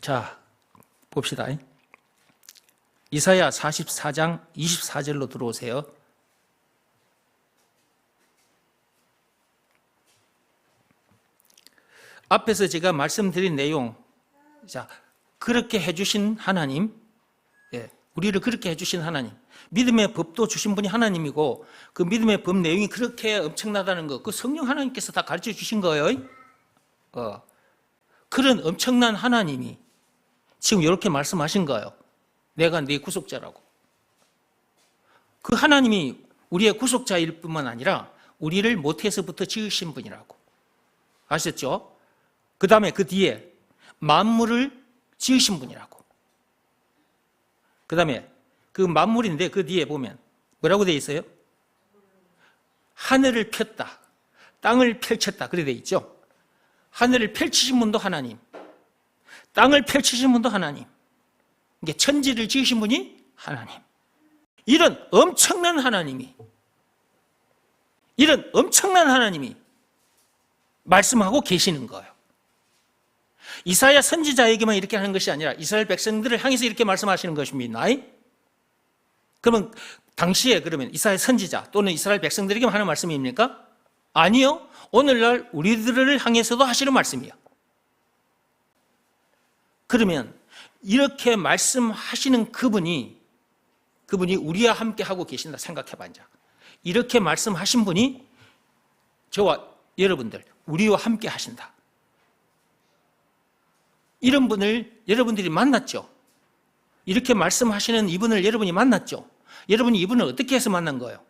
자, 봅시다. 이사야 44장 24절로 들어오세요. 앞에서 제가 말씀드린 내용, 자, 그렇게 해주신 하나님, 우리를 그렇게 해주신 하나님, 믿음의 법도 주신 분이 하나님이고, 그 믿음의 법 내용이 그렇게 엄청나다는 거, 그 성령 하나님께서 다 가르쳐 주신 거예요. 그런 엄청난 하나님이 지금 이렇게 말씀하신 거예요. 내가 네 구속자라고. 그 하나님이 우리의 구속자일 뿐만 아니라 우리를 모태에서부터 지으신 분이라고. 아셨죠? 그 다음에 그 뒤에 만물을 지으신 분이라고. 그 다음에 그 만물인데 그 뒤에 보면 뭐라고 되어 있어요? 하늘을 폈다, 땅을 펼쳤다, 그래 되어 있죠. 하늘을 펼치신 분도 하나님, 땅을 펼치신 분도 하나님, 이게 천지를 지으신 분이 하나님. 이런 엄청난 하나님이 말씀하고 계시는 거예요. 이사야 선지자에게만 이렇게 하는 것이 아니라 이스라엘 백성들을 향해서 이렇게 말씀하시는 것입니다. 그러면 당시에 그러면 이사야 선지자 또는 이스라엘 백성들에게만 하는 말씀입니까? 아니요. 오늘날 우리들을 향해서도 하시는 말씀이에요. 그러면 이렇게 말씀하시는 그분이 우리와 함께 하고 계신다 생각해봐. 이렇게 말씀하신 분이 저와 여러분들, 우리와 함께 하신다. 이런 분을 여러분들이 만났죠? 이렇게 말씀하시는 이분을 여러분이 만났죠? 여러분이 이분을 어떻게 해서 만난 거예요?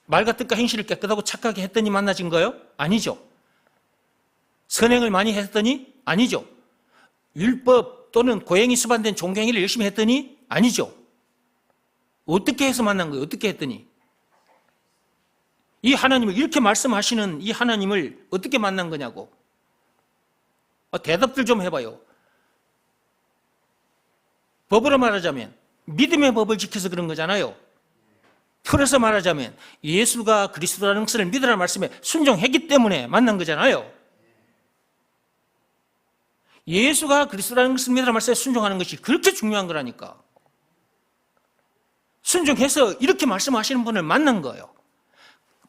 말과 뜻과 행실을 깨끗하고 착하게 했더니 만나진 거예요? 아니죠. 선행을 많이 했더니? 아니죠. 율법 또는 고행이 수반된 종교행위를 열심히 했더니? 아니죠. 어떻게 해서 만난 거예요? 어떻게 했더니? 이 하나님을, 이렇게 말씀하시는 이 하나님을 어떻게 만난 거냐고. 대답들 좀 해봐요. 법으로 말하자면 믿음의 법을 지켜서 그런 거잖아요. 풀어서 말하자면 예수가 그리스도라는 것을 믿으라는 말씀에 순종했기 때문에 만난 거잖아요. 예수가 그리스도라는 것을 믿으라는 말씀에 순종하는 것이 그렇게 중요한 거라니까. 순종해서 이렇게 말씀하시는 분을 만난 거예요.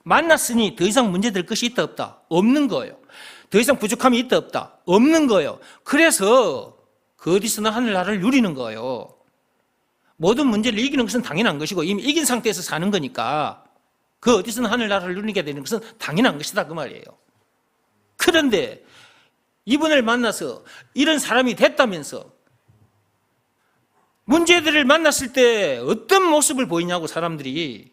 만났으니 더 이상 문제될 것이 있다 없다? 없는 거예요. 더 이상 부족함이 있다 없다? 없는 거예요. 그래서 그 어디서나 하늘나라를 누리는 거예요. 모든 문제를 이기는 것은 당연한 것이고 이미 이긴 상태에서 사는 거니까 그 어디서나 하늘나라를 누리게 되는 것은 당연한 것이다 그 말이에요. 그런데 이분을 만나서 이런 사람이 됐다면서 문제들을 만났을 때 어떤 모습을 보이냐고 사람들이.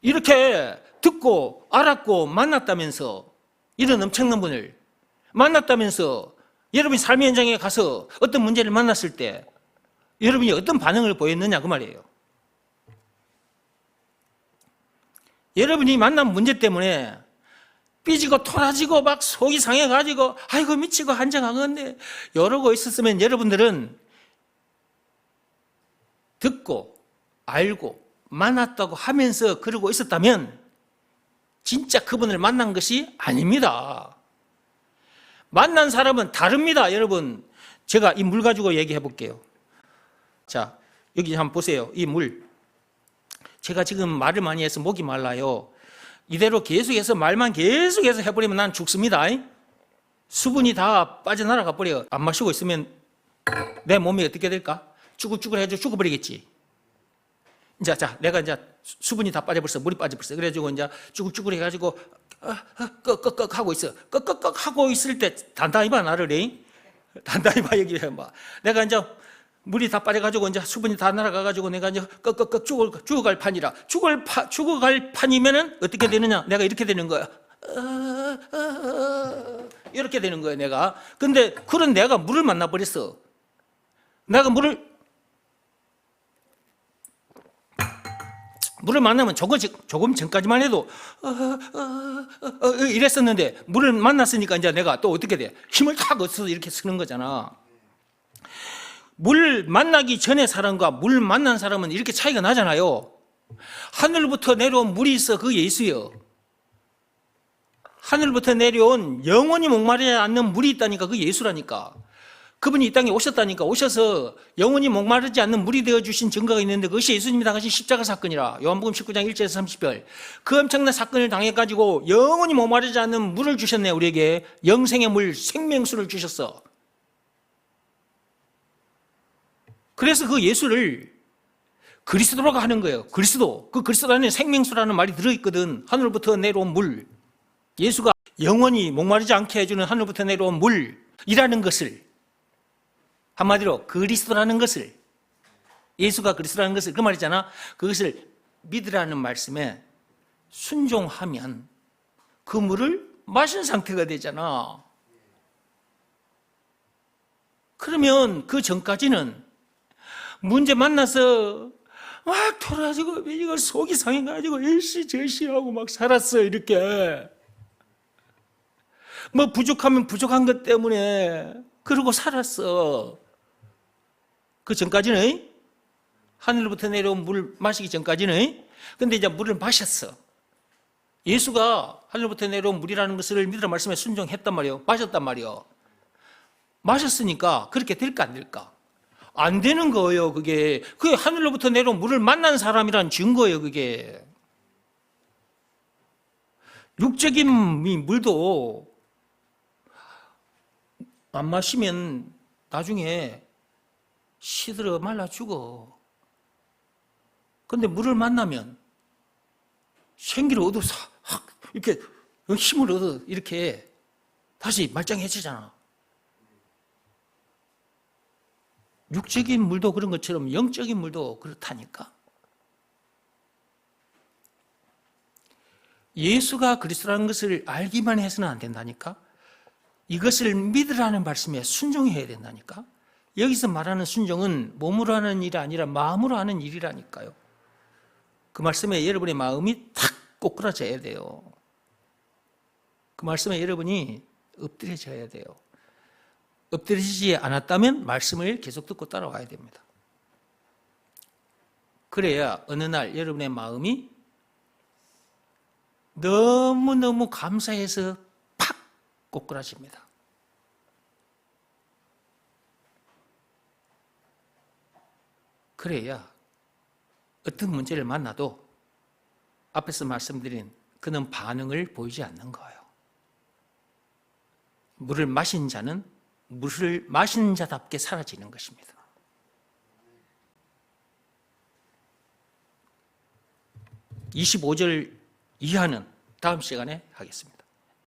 이렇게 듣고 알았고 만났다면서, 이런 엄청난 분을 만났다면서 여러분이 삶의 현장에 가서 어떤 문제를 만났을 때 여러분이 어떤 반응을 보였느냐 그 말이에요. 여러분이 만난 문제 때문에 삐지고 토라지고 막 속이 상해가지고 아이고 미치고 한정하겠네 이러고 있었으면 여러분들은 듣고 알고 만났다고 하면서 그러고 있었다면 진짜 그분을 만난 것이 아닙니다. 만난 사람은 다릅니다. 여러분, 제가 이 물 가지고 얘기해 볼게요. 자, 여기 한번 보세요. 이 물, 제가 지금 말을 많이 해서 목이 말라요. 이대로 계속해서 말만 계속해서 해버리면 난 죽습니다. 수분이 다 빠져나가 버려. 안 마시고 있으면 내 몸이 어떻게 될까? 쭈글쭈글해져 죽어버리겠지. 자, 내가 이제 수분이 다 빠져버렸어. 물이 빠져버렸어. 그래가지고 이제 쭈글쭈글 해가지고 꺽꺽꺽 하고 있어. 꺽꺽꺽 하고 있을 때 단단히 봐 나를. 단단히 봐 여기 봐. 내가 이제 물이 다 빠져가지고 이제 수분이 다 날아가가지고 내가 이제 꺽꺽꺽 죽어갈 판이라. 죽어갈 판이면은 어떻게 되느냐? 내가 이렇게 되는 거야. 이렇게 되는 거야 내가. 근데 그런 내가 물을 만나버렸어. 내가 물을 만나면 조금 전까지만 해도 이랬었는데 물을 만났으니까 이제 내가 또 어떻게 돼? 힘을 탁 얻어서 이렇게 쓰는 거잖아. 물 만나기 전에 사람과 물 만난 사람은 이렇게 차이가 나잖아요. 하늘부터 내려온 물이 있어. 그 예수요. 하늘부터 내려온 영원히 목마르지 않는 물이 있다니까. 그게 예수라니까. 그분이 이 땅에 오셨다니까. 오셔서 영원히 목마르지 않는 물이 되어주신 증거가 있는데 그것이 예수님이 당하신 십자가 사건이라. 요한복음 19장 1절에서 30절. 그 엄청난 사건을 당해가지고 영원히 목마르지 않는 물을 주셨네. 우리에게 영생의 물, 생명수를 주셨어. 그래서 그 예수를 그리스도라고 하는 거예요. 그리스도. 그 그리스도 안에 생명수라는 말이 들어있거든. 하늘부터 내려온 물. 예수가 영원히 목마르지 않게 해주는 하늘부터 내려온 물이라는 것을, 한마디로 그리스도라는 것을, 예수가 그리스도라는 것을, 그 말이잖아. 그것을 믿으라는 말씀에 순종하면 그 물을 마신 상태가 되잖아. 그러면 그 전까지는 문제 만나서 막 돌아가지고 이거 속이 상해가지고 일시저시하고 막 살았어. 이렇게 뭐 부족하면 부족한 것 때문에 그러고 살았어. 그 전까지는, 하늘로부터 내려온 물 마시기 전까지는. 근데 이제 물을 마셨어. 예수가 하늘로부터 내려온 물이라는 것을 믿으라 말씀에 순종했단 말이에요. 마셨단 말이에요. 마셨으니까 그렇게 될까 안 될까? 안 되는 거예요. 그게 하늘로부터 내려온 물을 만난 사람이란 증거예요. 그게 육적인 물도 안 마시면 나중에 시들어 말라 죽어. 근데 물을 만나면 생기를 얻어서 이렇게 힘을 얻어 이렇게 다시 말짱해지잖아. 육적인 물도 그런 것처럼 영적인 물도 그렇다니까. 예수가 그리스도라는 것을 알기만 해서는 안 된다니까. 이것을 믿으라는 말씀에 순종해야 된다니까. 여기서 말하는 순종은 몸으로 하는 일이 아니라 마음으로 하는 일이라니까요. 그 말씀에 여러분의 마음이 탁 꼬꾸라져야 돼요. 그 말씀에 여러분이 엎드려져야 돼요. 엎드리지 않았다면 말씀을 계속 듣고 따라와야 됩니다. 그래야 어느 날 여러분의 마음이 너무너무 감사해서 팍 꼬꾸라집니다. 그래야 어떤 문제를 만나도 앞에서 말씀드린 그는 반응을 보이지 않는 거예요. 물을 마신 자는 물을 마신 자답게 사라지는 것입니다. (25절) 이하는 다음 시간에 하겠습니다.